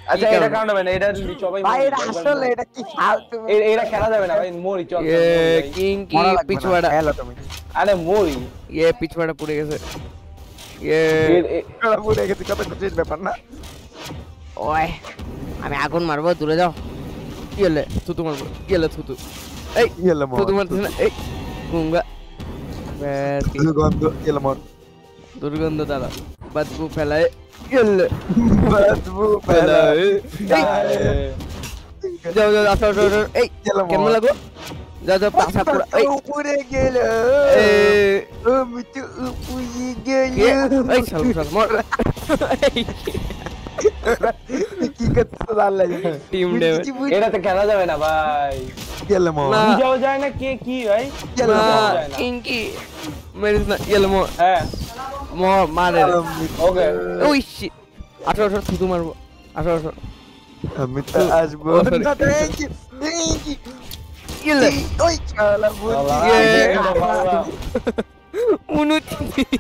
আচ্ছা এটা কাউন্ট হবে না, এটা সবাই ভাই এটা আসলে এটা কি ফালতু এটা খেলা যাবে না ভাই, মরি চল কিং কি পিছুয়াড়া খেলো তুমি আরে মরি পিছুয়াড়া পড়ে গেছে পুরো গেছে কত খুশির ব্যাপার না ওই আমি আগুন মারবো দূরে যাও কি হলে থুতু মারবো কি হলে থুতু এই ইয়েলো মর থুতু মারতেছ না এই গুঙ্গা ব্যাস কি গন্ধ ইয়েলো মর দুর্গন্ধ দ্বারা বদবু ফেলায় ইয়েলে বদবু ফেলায় যাও যাও আসো আসো আসো এই কেমন লাগলো যাও যাও পাছা পুরো এই উপরে গেল ও মিটু উপরে গেল এই চল চল মর কি করতে দাঁড়ালে টিম ড্যামেজ এটা তো খেলা যাবে না ভাই, ইয়েলো মর বুঝাও যায় না কে কি ভাই, ইয়েলো মর কিংকি মেরিস না ইয়েলো মর হ্যাঁ মর মারে ওকে ওই শিট আসো আসো থুতু মারবো আসো আসো আমি তো আসবো না থ্যাংক ইউ ইয়েলে ওই শালা বুদ্ধি উনুতি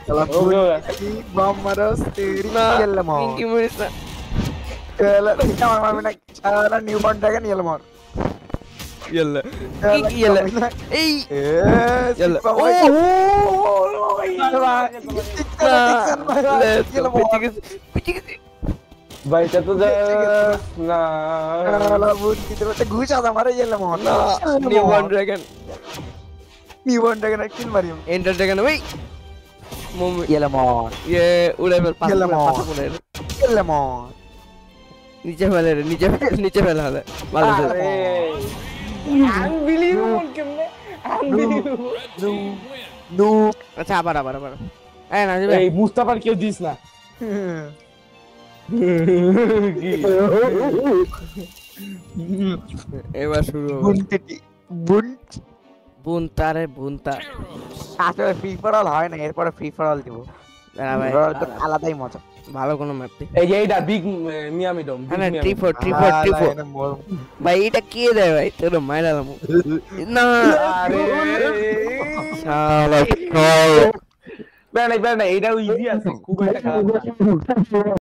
শালা বুদ্ধি বাম মারস তেরি ইয়েলো মর কিংকি মেরিস না শালা আমার মারবে না শালা নিউ বর্ন ড্রাগন ইয়েলো মর ইয়েলে কিংকি ইয়েলে এই ইয়েলে ও ভাই এটা তো না ঘুষ আদা মারে ইয়েলো মর new one dragon new born dragon kill Mario enter dragon ওই মোমো ইয়েলো মর উড়ে ফেল Yellow পাঁচ Mor. পড়ে ইয়েলো মর নিচে ফেলে রে নিচে ফেলা হলে ভালো আছে আরে আনবিলিভেবল কেমনে আনবিলিভেবল নো আচ্ছা আবার এই না যাবে এই মুস্তাফার কেউ দিস না এবার শুরু হবে বুনতেটি বুনতা আসলে ফ্রি ফর অল হয় না, এরপরে ফ্রি ফর অল দিব দাঁড়া ভাই আলাদাই মজা ভালো কোনো ম্যাপ দি এই যে এইটা বিগ মিয়ামি ডম হ্যাঁ ট্রিপোর্ট ভাই এটা কে দেয় ভাই তোর মাইরা দাম না আরে শালা না এইটা ইজি আছে খুব একটা খারাপ না